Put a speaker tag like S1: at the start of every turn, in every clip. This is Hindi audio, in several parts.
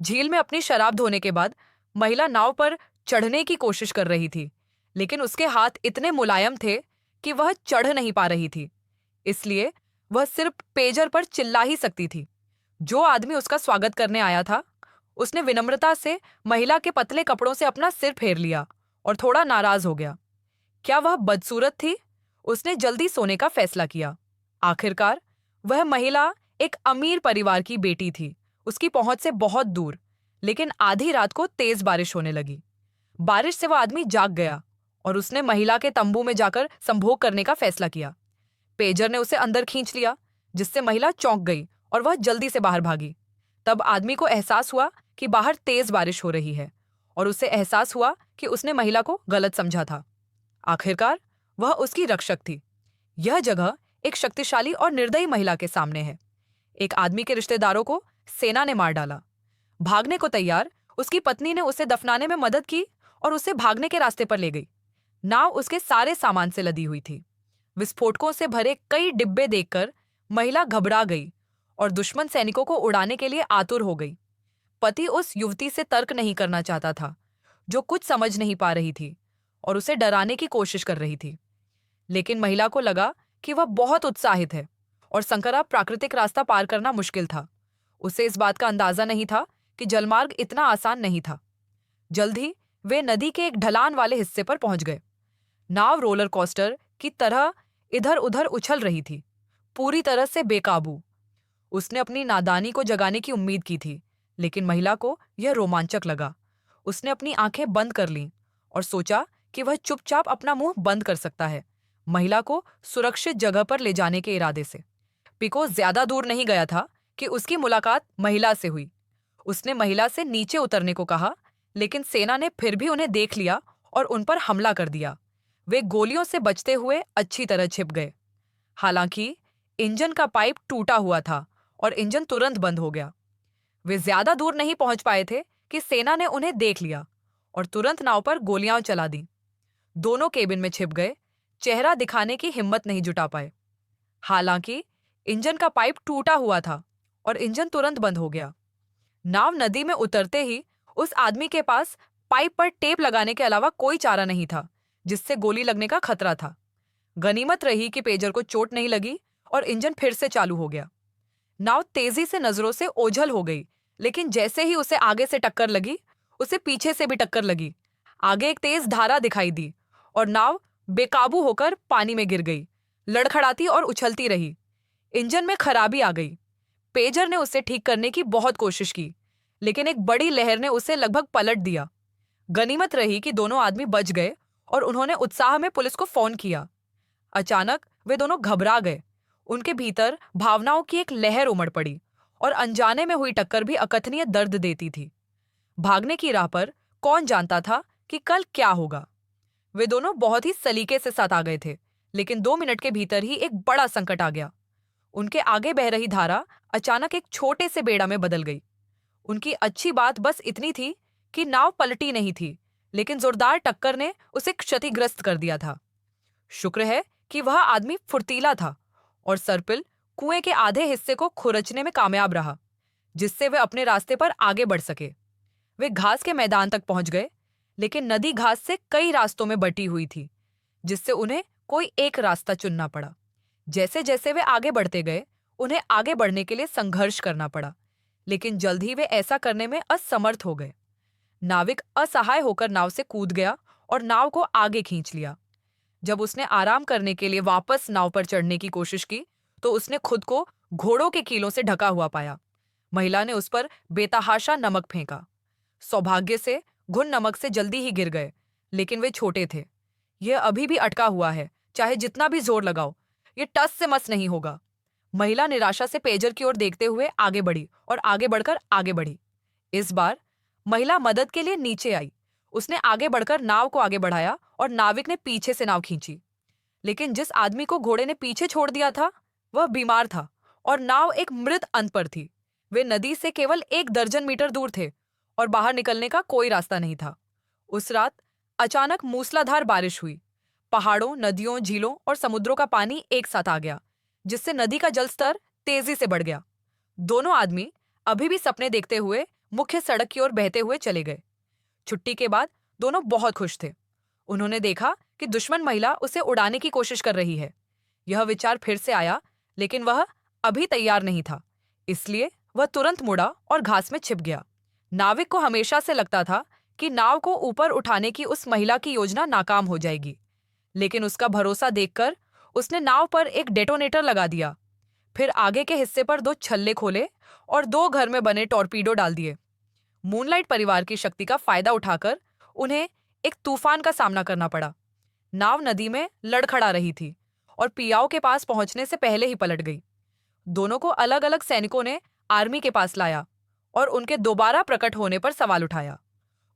S1: झील में अपनी शराब धोने के बाद महिला नाव पर चढ़ने की कोशिश कर रही थी, लेकिन उसके हाथ इतने मुलायम थे कि वह चढ़ नहीं पा रही थी। इसलिए वह सिर्फ पेजर पर चिल्ला ही सकती थी। जो आदमी उसका स्वागत करने आया था, उसने विनम्रता से महिला के पतले कपड़ों से अपना सिर फेर लिया और थोड़ा नाराज हो गया। क्या वह बदसूरत थी? उसने जल्दी सोने का फैसला किया। आखिरकार वह महिला एक अमीर परिवार की बेटी थी, उसकी पहुंच से बहुत दूर। लेकिन आधी रात को तेज बारिश होने लगी। बारिश से वह आदमी जाग गया और उसने महिला के तंबू में जाकर संभोग करने का फैसला किया। पेजर ने उसे अंदर खींच लिया, जिससे महिला चौंक गई और वह जल्दी से बाहर भागी। तब आदमी को एहसास हुआ कि बाहर तेज बारिश हो रही है और उसे एहसास हुआ कि उसने महिला को गलत समझा था। आखिरकार वह उसकी रक्षक थी। यह जगह एक शक्तिशाली और निर्दयी महिला के सामने है। एक आदमी के रिश्तेदारों को सेना ने मार डाला। भागने को तैयार उसकी पत्नी ने उसे दफनाने में मदद की और उसे भागने के रास्ते पर ले गई। नाव उसके सारे सामान से लदी हुई थी। विस्फोटकों से भरे कई डिब्बे देखकर महिला घबरा गई और दुश्मन सैनिकों को उड़ाने के लिए आतुर हो गई। पति उस युवती से तर्क नहीं करना चाहता था, जो कुछ समझ नहीं पा रही थी और उसे डराने की कोशिश कर रही थी। लेकिन महिला को लगा कि वह बहुत उत्साहित है और संकरा प्राकृतिक रास्ता पार करना मुश्किल था। उसे इस बात का अंदाजा नहीं था कि जलमार्ग इतना आसान नहीं था। जल्द ही वे नदी के एक ढलान वाले हिस्से पर पहुंच गए। नाव रोलर कोस्टर की तरह इधर उधर उछल रही थी, पूरी तरह से बेकाबू। उसने अपनी नादानी को जगाने की उम्मीद की थी, लेकिन महिला को यह रोमांचक लगा। उसने अपनी आंखें बंद कर लीं और सोचा कि वह चुपचाप अपना मुंह बंद कर सकता है, महिला को सुरक्षित जगह पर ले जाने के इरादे से। पिको ज्यादा दूर नहीं गया था कि उसकी मुलाकात महिला से हुई। उसने महिला से नीचे उतरने को कहा, लेकिन सेना ने फिर भी उन्हें देख लिया और उन पर हमला कर दिया। वे गोलियों से बचते हुए अच्छी तरह छिप गए। हालांकि इंजन का पाइप टूटा हुआ था और इंजन तुरंत बंद हो गया। वे ज्यादा दूर नहीं पहुंच पाए थे कि सेना ने उन्हें देख लिया और तुरंत नाव पर गोलियां चला दी। दोनों केबिन में छिप गए, चेहरा दिखाने की हिम्मत नहीं जुटा पाए। हालांकि इंजन का पाइप टूटा हुआ था और इंजन तुरंत बंद हो गया। नाव नदी में उतरते ही उस आदमी के पास पाइप पर टेप लगाने के अलावा कोई चारा नहीं था, जिससे गोली लगने का खतरा था। गनीमत रही कि पेजर को चोट नहीं लगी और इंजन फिर से चालू हो गया। नाव तेजी से नजरों से ओझल हो गई, लेकिन जैसे ही उसे आगे से टक्कर लगी, उसे पीछे से भी टक्कर लगी। आगे एक तेज धारा दिखाई दी और नाव बेकाबू होकर पानी में गिर गई, लड़खड़ाती और उछलती रही। इंजन में खराबी आ गई। पेजर ने उसे ठीक करने की बहुत कोशिश की, लेकिन एक बड़ी लहर ने उसे लगभग पलट दिया। गनीमत रही कि दोनों आदमी बच गए और उन्होंने उत्साह में पुलिस को फोन किया। अचानक वे दोनों घबरा गए। उनके भीतर भावनाओं की एक लहर उमड़ पड़ी और अनजाने में हुई टक्कर भी अकथनीय दर्द देती थी। भागने की राह पर कौन जानता था कि कल क्या होगा। वे दोनों बहुत ही सलीके से साथ आ गए थे, लेकिन 2 मिनट के भीतर ही एक बड़ा संकट आ गया। उनके आगे बह रही धारा अचानक एक छोटे से बेड़ा में बदल गई। उनकी अच्छी बात बस इतनी थी कि नाव पलटी नहीं थी, लेकिन जोरदार टक्कर ने उसे क्षतिग्रस्त कर दिया था। शुक्र है कि वह आदमी फुर्तीला था और सर्पिल कुएं के आधे हिस्से को खुरचने में कामयाब रहा, जिससे वे अपने रास्ते पर आगे बढ़ सके। वे घास के मैदान तक पहुंच गए, लेकिन नदी घास से कई रास्तों में बटी हुई थी, जिससे उन्हें कोई एक रास्ता चुनना पड़ा। जैसे जैसे वे आगे बढ़ते गए, उन्हें आगे बढ़ने के लिए संघर्ष करना पड़ा, लेकिन जल्द ही वे ऐसा करने में असमर्थ हो गए। नाविक असहाय होकर नाव से कूद गया और नाव को आगे खींच लिया। जब उसने आराम करने के लिए वापस नाव पर चढ़ने की कोशिश की, तो उसने खुद को घोड़ों के कीलों से ढका हुआ पाया। महिला ने उस पर बेतहाशा नमक फेंका। सौभाग्य से घुन नमक से जल्दी ही गिर गए, लेकिन वे छोटे थे। यह अभी भी अटका हुआ है, चाहे जितना भी जोर लगाओ, ये टस से मस नहीं होगा। महिला निराशा से पेजर की ओर देखते हुए आगे बढ़ी और आगे बढ़कर आगे बढ़ी। इस बार महिला मदद के लिए नीचे आई। उसने आगे बढ़कर नाव को आगे बढ़ाया और नाविक ने पीछे से नाव खींची। लेकिन जिस आदमी को घोड़े ने पीछे छोड़ दिया था, वह बीमार था और नाव एक मृत अंत पर थी। वे नदी से केवल 1 दर्जन मीटर दूर थे और बाहर निकलने का कोई रास्ता नहीं था। उस रात अचानक मूसलाधार बारिश हुई। पहाड़ों, नदियों, झीलों और समुद्रों का पानी एक साथ आ गया, जिससे नदी का जलस्तर तेजी से बढ़ गया। दोनों आदमी अभी भी सपने देखते हुए मुख्य सड़क की ओर बहते हुए चले गए। छुट्टी के बाद दोनों बहुत खुश थे। उन्होंने देखा कि दुश्मन महिला उसे उड़ाने की कोशिश कर रही है। यह विचार फिर से आया, लेकिन वह अभी तैयार नहीं था। इसलिए वह तुरंत मुड़ा और घास में छिप गया। नाविक को हमेशा से लगता था कि नाव को ऊपर उठाने की उस महिला की योजना नाकाम हो जाएगी, लेकिन उसका भरोसा देखकर उसने नाव पर एक डेटोनेटर लगा दिया। फिर आगे के हिस्से पर 2 छल्ले खोले और 2 घर में बने टॉर्पीडो डाल दिए। मूनलाइट परिवार की शक्ति का फायदा उठाकर उन्हें एक तूफान का सामना करना पड़ा। नाव नदी में लड़खड़ा रही थी और पियाओ के पास पहुंचने से पहले ही पलट गई। दोनों को अलग अलग सैनिकों ने आर्मी के पास लाया और उनके दोबारा प्रकट होने पर सवाल उठाया।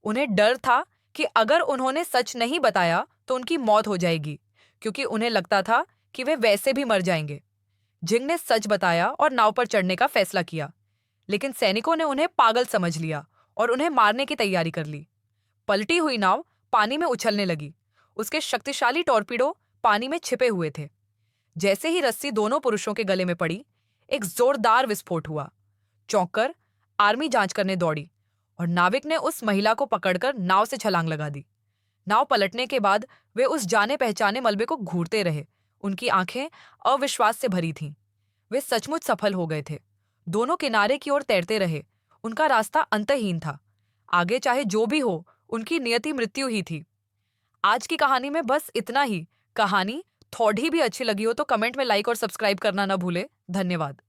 S1: उन्हें डर था कि अगर उन्होंने सच नहीं बताया तो उनकी मौत हो जाएगी, क्योंकि उन्हें लगता था कि वे वैसे भी मर जाएंगे। जिंग ने सच बताया और नाव पर चढ़ने का फैसला किया, लेकिन सैनिकों ने उन्हें पागल समझ लिया और उन्हें मारने की तैयारी कर ली। पलटी हुई नाव पानी में उछलने लगी। उसके शक्तिशाली टॉर्पीडो पानी में छिपे हुए थे। जैसे ही रस्सी दोनों पुरुषों के गले में पड़ी, एक जोरदार विस्फोट हुआ। चौंककर आर्मी जांच करने दौड़ी और नाविक ने उस महिला को पकड़कर नाव से छलांग लगा दी। नाव पलटने के बाद वे उस जाने पहचाने मलबे को घूरते रहे। उनकी आंखें अविश्वास से भरी थीं। वे सचमुच सफल हो गए थे। दोनों किनारे की ओर तैरते रहे। उनका रास्ता अंतहीन था। आगे चाहे जो भी हो, उनकी नियति मृत्यु ही थी। आज की कहानी में बस इतना ही। कहानी थोड़ी भी अच्छी लगी हो तो कमेंट में लाइक और सब्सक्राइब करना ना भूले। धन्यवाद।